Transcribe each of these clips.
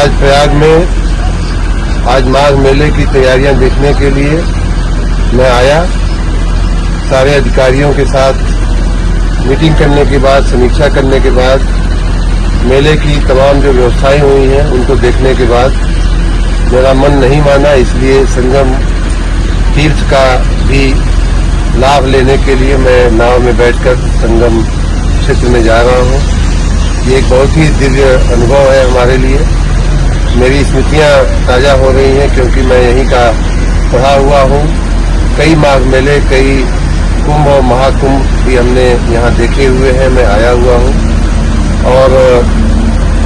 तीर्थराज प्रयाग में आज माघ मेले की तैयारियां देखने के लिए मैं आया। सारे अधिकारियों के साथ मीटिंग करने के बाद, समीक्षा करने के बाद, मेले की तमाम जो व्यवस्थाएं हुई हैं उनको देखने के बाद मेरा मन नहीं माना, इसलिए संगम तीर्थ का भी लाभ लेने के लिए मैं नाव में बैठकर संगम क्षेत्र में जा रहा हूं। ये एक बहुत ही दिव्य अनुभव है हमारे लिए। मेरी स्मृतियां ताजा हो रही हैं क्योंकि मैं यहीं का पढ़ा हुआ हूं। कई माघ मेले, कई कुंभ और महाकुंभ भी हमने यहाँ देखे हुए हैं। मैं आया हुआ हूं और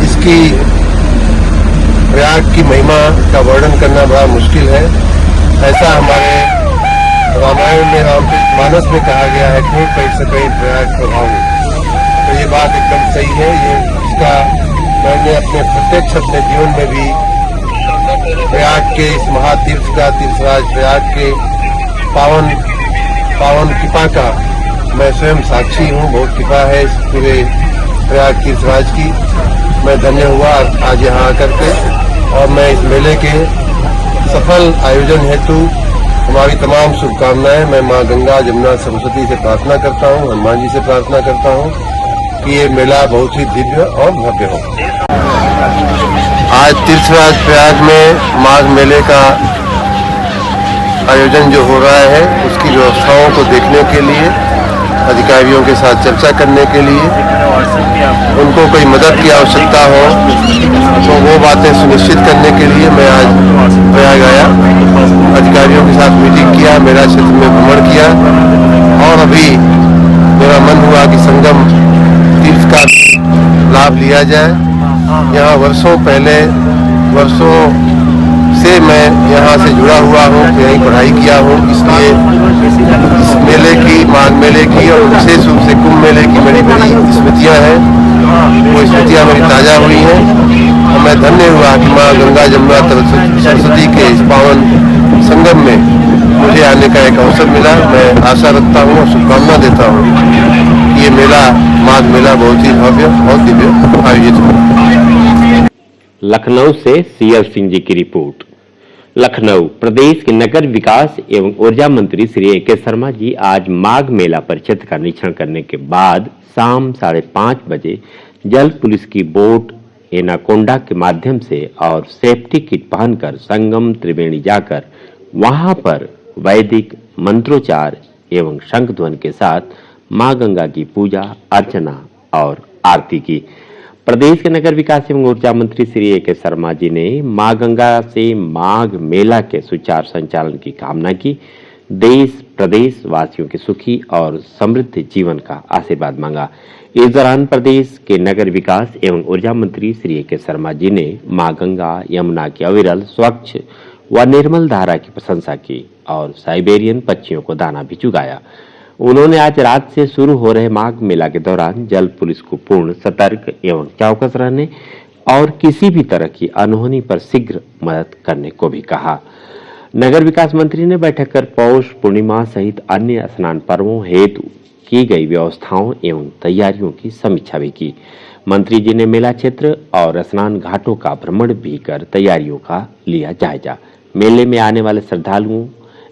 इसकी प्रयाग की महिमा का वर्णन करना बड़ा मुश्किल है। ऐसा हमारे रामायण में, रामचरितमानस में कहा गया है, कोई कह सके प्रयाग प्रभाव। तो ये बात एकदम सही है। ये इसका मैंने अपने प्रत्यक्ष अपने जीवन में भी प्रयाग के इस महातीर्थ का, तीर्थराज प्रयाग के पावन कृपा का मैं स्वयं साक्षी हूँ। बहुत कृपा है इस पूरे प्रयाग तीर्थराज की। मैं धन्य हुआ आज यहाँ आकर के, और मैं इस मेले के सफल आयोजन हेतु हमारी तमाम शुभकामनाएं मैं मां गंगा, जमुना, सरस्वती से प्रार्थना करता हूँ, हनुमान जी से प्रार्थना करता हूँ कि ये मेला बहुत ही दिव्य और भव्य हो। आज तीर्थराज प्रयाग में माघ मेले का आयोजन जो हो रहा है उसकी व्यवस्थाओं को देखने के लिए, अधिकारियों के साथ चर्चा करने के लिए, उनको कोई मदद की आवश्यकता हो तो वो बातें सुनिश्चित करने के लिए मैं आज प्रयाग आया। अधिकारियों के साथ मीटिंग किया, मेरा क्षेत्र में भ्रमण किया और अभी मेरा मन हुआ कि संगम तीर्थ का लाभ लिया जाए। यहाँ वर्षों से मैं यहाँ से जुड़ा हुआ हूँ, यहीं पढ़ाई किया हूँ, इसलिए इस मेले की, माघ मेले की और विशेष रूप से कुंभ मेले की बड़ी स्मृतियाँ हैं। वो स्मृतियाँ मेरी ताज़ा हुई हैं और मैं धन्य हुआ कि माँ गंगा, जमुना, सरस्वती के इस पावन संगम में मुझे आने का एक अवसर मिला। मैं आशा रखता हूँ और शुभकामना देता हूँ कि ये मेला, माघ मेला बहुत ही भव्य, बहुत दिव्य आयोजित हो। लखनऊ से सीएल सिंह जी की रिपोर्ट। लखनऊ प्रदेश के नगर विकास एवं ऊर्जा मंत्री श्री ए.के. शर्मा जी आज माघ मेला परिक्षेत्र का निरीक्षण करने के बाद शाम 5:30 बजे जल पुलिस की बोट एनाकोंडा के माध्यम से और सेफ्टी किट पहनकर संगम त्रिवेणी जाकर वहां पर वैदिक मंत्रोच्चार एवं शंख ध्वनि के साथ मां गंगा की पूजा अर्चना और आरती की। प्रदेश के नगर विकास एवं ऊर्जा मंत्री श्री ए.के. शर्मा जी ने मां गंगा से माघ मेला के सुचारू संचालन की कामना की। देश प्रदेश वासियों के सुखी और समृद्ध जीवन का आशीर्वाद मांगा। इस दौरान प्रदेश के नगर विकास एवं ऊर्जा मंत्री श्री ए.के. शर्मा जी ने मां गंगा यमुना की अविरल, स्वच्छ व निर्मल धारा की प्रशंसा की और साइबेरियन पक्षियों को दाना भी चुगाया। उन्होंने आज रात से शुरू हो रहे माघ मेला के दौरान जल पुलिस को पूर्ण सतर्क एवं चौकस रहने और किसी भी तरह की अनहोनी पर शीघ्र मदद करने को भी कहा। नगर विकास मंत्री ने बैठक कर पौष पूर्णिमा सहित अन्य स्नान पर्वों हेतु की गई व्यवस्थाओं एवं तैयारियों की समीक्षा भी की। मंत्री जी ने मेला क्षेत्र और स्नान घाटों का भ्रमण भी कर तैयारियों का लिया जायजा। मेले में आने वाले श्रद्धालुओं,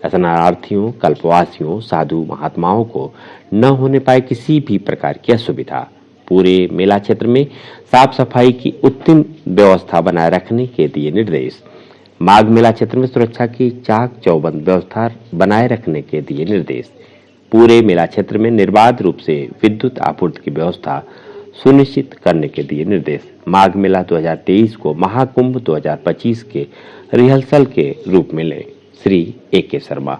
स्नानार्थियों, कल्पवासियों, साधु महात्माओं को न होने पाए किसी भी प्रकार की असुविधा। पूरे मेला क्षेत्र में साफ सफाई की उत्तम व्यवस्था बनाए रखने के दिए निर्देश। माघ मेला क्षेत्र में सुरक्षा की चाक चौबंद व्यवस्था बनाए रखने के दिए निर्देश। पूरे मेला क्षेत्र में निर्बाध रूप से विद्युत आपूर्ति की व्यवस्था सुनिश्चित करने के दिए निर्देश। माघ मेला 2023 को महाकुंभ 2025 के रिहर्सल के रूप में लें। श्री ए.के. शर्मा।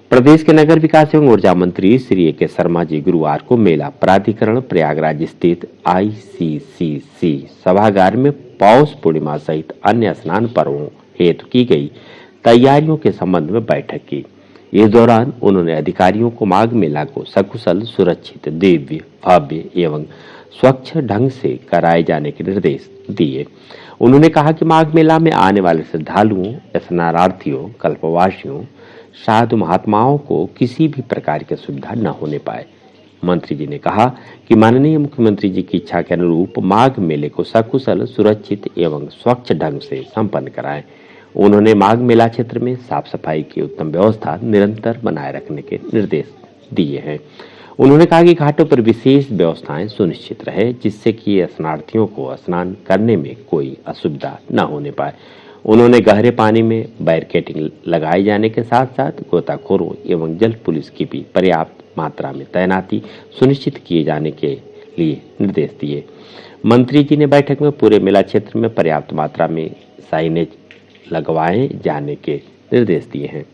प्रदेश के नगर विकास एवं ऊर्जा मंत्री श्री ए.के. शर्मा जी गुरुवार को मेला प्राधिकरण प्रयागराज स्थित ICCC सभागार में पौष पूर्णिमा सहित अन्य स्नान पर्वों हेतु की गई तैयारियों के संबंध में बैठक की। इस दौरान उन्होंने अधिकारियों को माघ मेला को सकुशल, सुरक्षित, दिव्य, भव्य एवं स्वच्छ ढंग से कराए जाने के निर्देश दिए। उन्होंने कहा कि माघ मेला में आने वाले श्रद्धालुओं, स्नानार्थियों, कल्पवासियों, साधु महात्माओं को किसी भी प्रकार की सुविधा न होने पाए, मंत्री जी ने कहा कि माननीय मुख्यमंत्री जी की इच्छा के अनुरूप माघ मेले को सकुशल, सुरक्षित एवं स्वच्छ ढंग से संपन्न कराएं। उन्होंने माघ मेला क्षेत्र में साफ सफाई की उत्तम व्यवस्था निरंतर बनाए रखने के निर्देश दिए हैं। उन्होंने कहा कि घाटों पर विशेष व्यवस्थाएं सुनिश्चित रहे, जिससे कि स्नानार्थियों को स्नान करने में कोई असुविधा न होने पाए। उन्होंने गहरे पानी में बैरिकेडिंग लगाए जाने के साथ साथ गोताखोरों एवं जल पुलिस की भी पर्याप्त मात्रा में तैनाती सुनिश्चित किए जाने के लिए निर्देश दिए। मंत्री जी ने बैठक में पूरे मेला क्षेत्र में पर्याप्त मात्रा में साइनेज लगवाए जाने के निर्देश दिए हैं,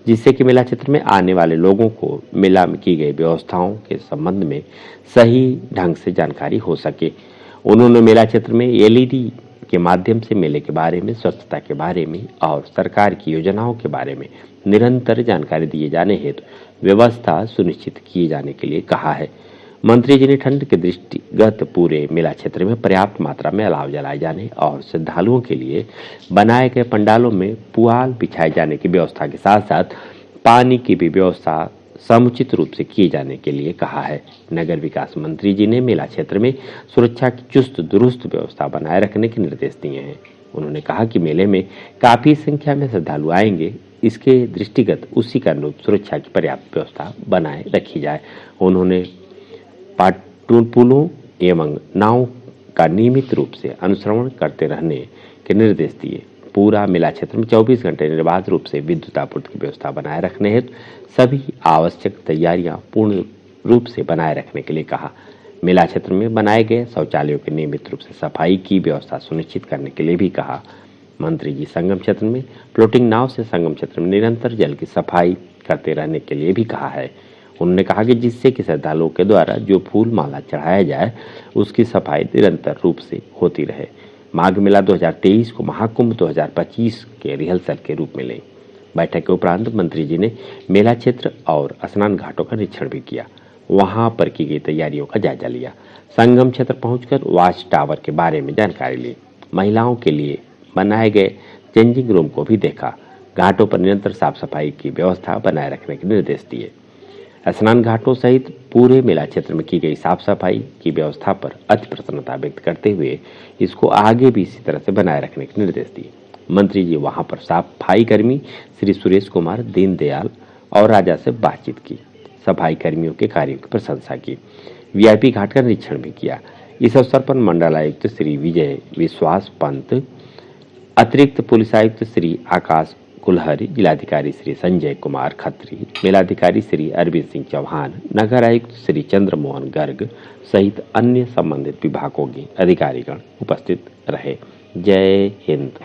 जिससे कि मेला क्षेत्र में आने वाले लोगों को मेला में की गई व्यवस्थाओं के संबंध में सही ढंग से जानकारी हो सके। उन्होंने मेला क्षेत्र में एलईडी के माध्यम से मेले के बारे में, स्वच्छता के बारे में और सरकार की योजनाओं के बारे में निरंतर जानकारी दिए जाने हेतु व्यवस्था सुनिश्चित किए जाने के लिए कहा है। मंत्री जी ने ठंड के दृष्टिगत पूरे मेला क्षेत्र में पर्याप्त मात्रा में अलाव जलाए जाने और श्रद्धालुओं के लिए बनाए गए पंडालों में पुआल बिछाए जाने की व्यवस्था के साथ साथ पानी की भी व्यवस्था समुचित रूप से किए जाने के लिए कहा है। नगर विकास मंत्री जी ने मेला क्षेत्र में सुरक्षा की चुस्त दुरुस्त व्यवस्था बनाए रखने के निर्देश दिए हैं। उन्होंने कहा कि मेले में काफी संख्या में श्रद्धालु आएंगे, इसके दृष्टिगत उसी के अनुरूप सुरक्षा की पर्याप्त व्यवस्था बनाए रखी जाए। उन्होंने पुलों एवं नाव का नियमित रूप से अनुश्रवण करते रहने के निर्देश दिए। पूरा मेला क्षेत्र में 24 घंटे निर्बाध रूप से विद्युत आपूर्ति की व्यवस्था बनाए रखने हेतु सभी आवश्यक तैयारियां पूर्ण रूप से बनाए रखने के लिए कहा। मेला क्षेत्र में बनाए गए शौचालयों की नियमित रूप से सफाई की व्यवस्था सुनिश्चित करने के लिए भी कहा। मंत्री जी संगम क्षेत्र में फ्लोटिंग नाव से संगम क्षेत्र में निरंतर जल की सफाई करते रहने के लिए भी कहा है। उन्होंने कहा कि जिससे कि श्रद्धालुओं के द्वारा जो फूल माला चढ़ाया जाए उसकी सफाई निरंतर रूप से होती रहे। माघ मेला 2023 को महाकुंभ 2025 के रिहर्सल के रूप में लें। बैठक के उपरांत मंत्री जी ने मेला क्षेत्र और स्नान घाटों का निरीक्षण भी किया, वहां पर की गई तैयारियों का जायजा लिया। संगम क्षेत्र पहुंचकर वॉच टावर के बारे में जानकारी ली। महिलाओं के लिए बनाए गए चेंजिंग रूम को भी देखा। घाटों पर निरंतर साफ सफाई की व्यवस्था बनाए रखने के निर्देश दिए। स्नान घाटों सहित पूरे मेला क्षेत्र में की गई साफ सफाई की व्यवस्था पर अति प्रसन्नता व्यक्त करते हुए इसको आगे भी इसी तरह से बनाए रखने के निर्देश दिए। मंत्री जी वहां पर सफाई कर्मी श्री सुरेश कुमार, दीनदयाल और राजा से बातचीत की, सफाई कर्मियों के कार्यों की प्रशंसा की, वीआईपी घाट का निरीक्षण भी किया। इस अवसर पर मंडलायुक्त श्री विजय विश्वास पंत, अतिरिक्त पुलिस आयुक्त श्री आकाश कुलहरी, जिलाधिकारी श्री संजय कुमार खत्री, मेलाधिकारी श्री अरविंद सिंह चौहान, नगर आयुक्त श्री चंद्रमोहन गर्ग सहित अन्य संबंधित विभागों के अधिकारीगण उपस्थित रहे। जय हिंद।